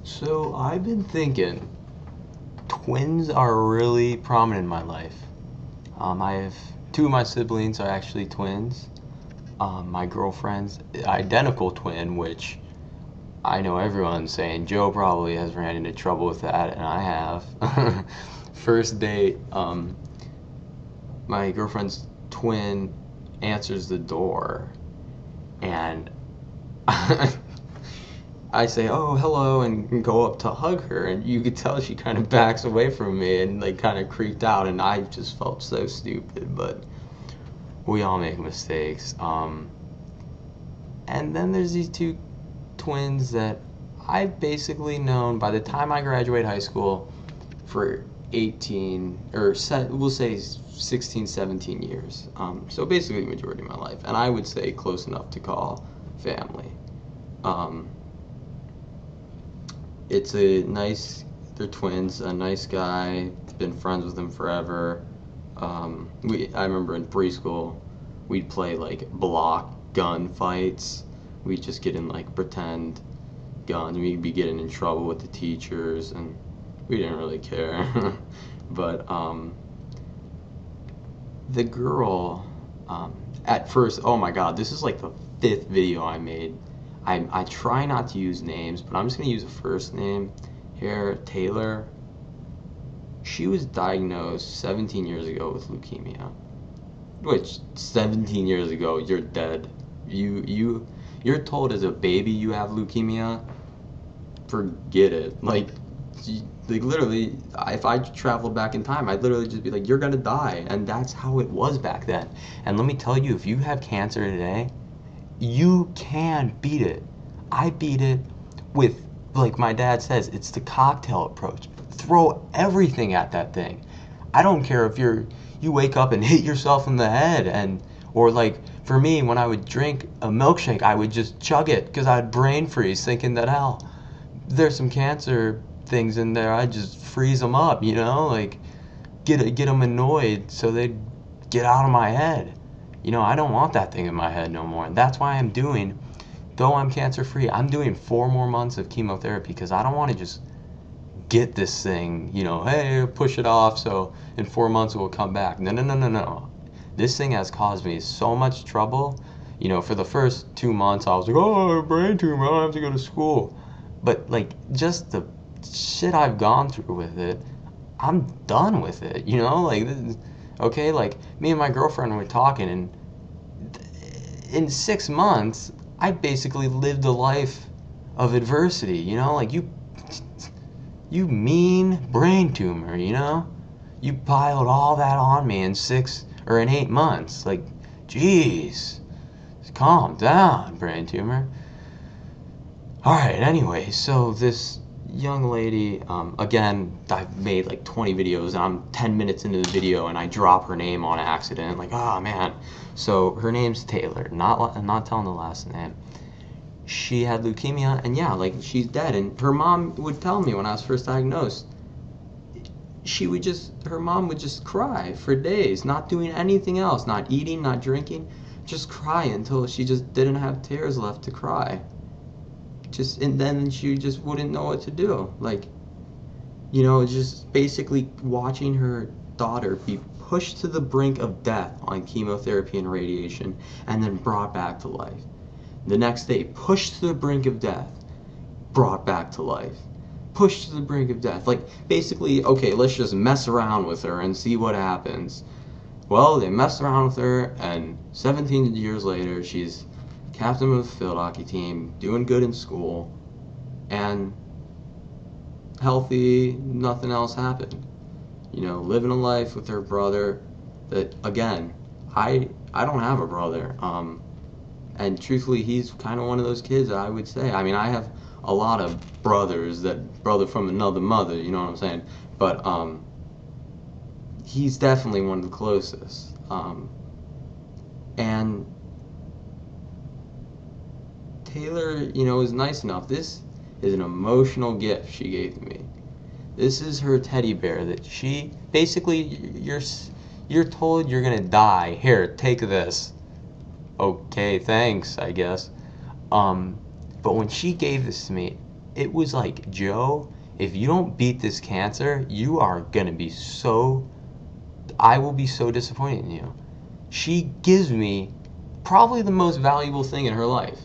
So I've been thinking, twins are really prominent in my life. I have two of my siblings are actually twins. My girlfriend's identical twin, which I know everyone's saying Joe probably has ran into trouble with that, and I have. First date, my girlfriend's twin answers the door, and I say, "Oh, hello," and go up to hug her, and you could tell she kind of backs away from me and like kind of creeped out, and I just felt so stupid. But we all make mistakes. And then there's these two twins that I've basically known by the time I graduate high school for 18 or we'll say 16, 17 years. So basically the majority of my life, and I would say close enough to call family. Um, it's a nice, they're twins, a nice guy, been friends with him forever. I remember in preschool, we'd play like block gun fights. We'd just get in like pretend guns. We'd be getting in trouble with the teachers, and we didn't really care. But the girl, at first, oh my God, this is like the fifth video I made. I try not to use names, but I'm just gonna use a first name here, Taylor. She was diagnosed 17 years ago with leukemia. Which 17 years ago, you're dead. You're told as a baby you have leukemia. Forget it. Like literally, if I traveled back in time, I'd literally just be like, "You're gonna die," and that's how it was back then. And let me tell you, if you have cancer today, you can beat it. I beat it with, like my dad says, it's the cocktail approach. Throw everything at that thing. I don't care if you wake up and hit yourself in the head, and or like for me, when I would drink a milkshake, I would just chug it because I'd brain freeze thinking that hell, there's some cancer things in there. I'd just freeze them up, like get them annoyed so they'd get out of my head. I don't want that thing in my head no more. And that's why though I'm cancer free, I'm doing 4 more months of chemotherapy because I don't want to just get this thing, hey, push it off so in 4 months it will come back. No, no, no, no, no. This thing has caused me so much trouble. For the first 2 months, I was like, oh, brain tumor, I don't have to go to school. But, like, just the shit I've gone through with it, I'm done with it, Like, okay, like, me and my girlfriend were talking, and in 6 months, I basically lived a life of adversity, Like, you mean brain tumor, You piled all that on me in 8 months. Like, jeez, calm down, brain tumor. Alright, anyway, so this young lady, again, I've made like 20 videos, and I'm 10 minutes into the video, and I drop her name on accident. Like, oh man. So her name's Taylor, not telling the last name. She had leukemia, and yeah, like, she's dead. And her mom would tell me when I was first diagnosed, her mom would just cry for days, not doing anything else, not eating, not drinking, just cry until she just didn't have tears left to cry. And then she just wouldn't know what to do. Like, just basically watching her daughter be pushed to the brink of death on chemotherapy and radiation, and then brought back to life. The next day, pushed to the brink of death, brought back to life. Pushed to the brink of death. Like, basically, okay, let's just mess around with her and see what happens. Well, they messed around with her, and 17 years later, she's captain of the field hockey team, doing good in school, and healthy, nothing else happened. Living a life with her brother that, again, I don't have a brother. And truthfully, he's kind of one of those kids that I would say, I mean, I have a lot of brothers brother from another mother, you know what I'm saying? But he's definitely one of the closest. And Taylor, is nice enough. This is an emotional gift she gave me. This is her teddy bear that she basically, you're told you're gonna die. Here, take this. Okay, thanks, I guess. But when she gave this to me, it was like, Joe, if you don't beat this cancer, you are gonna be so, I will be so disappointed in you. She gives me probably the most valuable thing in her life.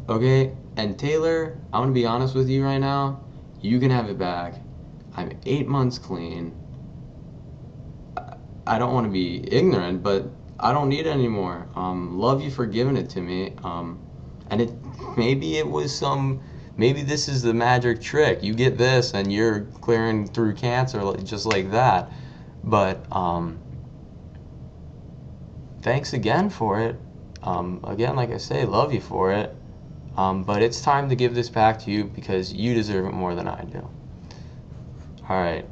Okay? And Taylor, I'm gonna be honest with you right now. You can have it back. I'm 8 months clean. I don't want to be ignorant, but I don't need it anymore. Love you for giving it to me. And maybe it was maybe this is the magic trick. You get this and you're clearing through cancer just like that. But thanks again for it. Again, like I say, love you for it. But it's time to give this back to you because you deserve it more than I do. All right,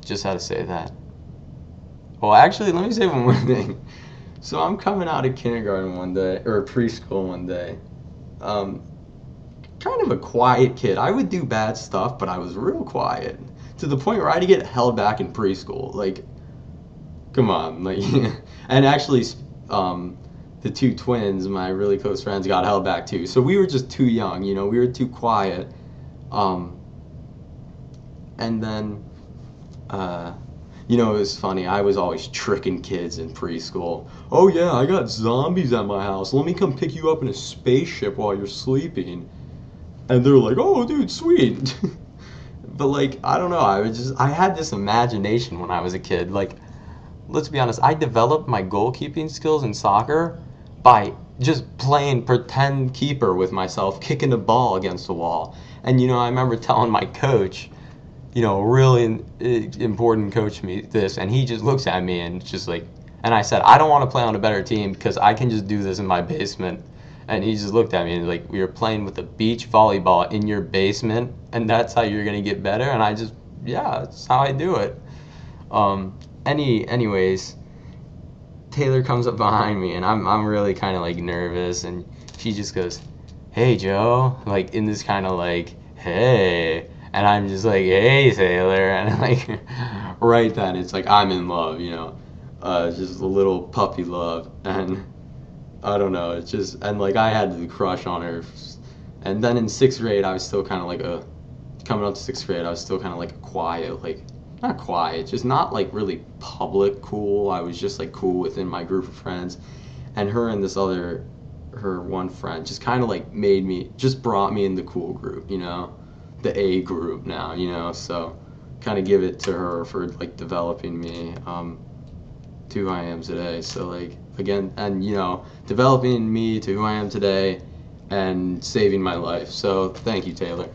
just had to say that. Well, actually, let me say one more thing. So I'm coming out of kindergarten one day, or preschool one day. Kind of a quiet kid. I would do bad stuff, but I was real quiet. To the point where I had to get held back in preschool. Like, come on. Like, and actually, the two twins, my really close friends, got held back too. So we were just too young, we were too quiet. And then, it was funny. I was always tricking kids in preschool. Oh yeah, I got zombies at my house. Let me come pick you up in a spaceship while you're sleeping. And they're like, oh dude, sweet. But like, I don't know. I had this imagination when I was a kid. Like, let's be honest. I developed my goalkeeping skills in soccer by just playing pretend keeper with myself, kicking the ball against the wall. And I remember telling my coach, a really important coach me this, and he just looks at me and just like, and I said, I don't want to play on a better team because I can just do this in my basement. And he just looked at me and like, we were playing with a beach volleyball in your basement, and that's how you're gonna get better. And I just, yeah, that's how I do it. Anyways, Taylor comes up behind me, and I'm really kind of like nervous, and she just goes, hey Joe, like in this kind of like, hey. And I'm just like, hey, Taylor. And like, right then, it's like, I'm in love, just a little puppy love. And I don't know, it's just, and like, I had the crush on her. And then in 6th grade, I was still kind of like coming up to 6th grade, I was still kind of like quiet, like, not quiet, just not like really public cool. I was just like cool within my group of friends. And her and her one friend just kind of like just brought me in the cool group, the A group now, so kind of give it to her for like developing me to who I am today. So like, again, and developing me to who I am today and saving my life. So thank you, Taylor.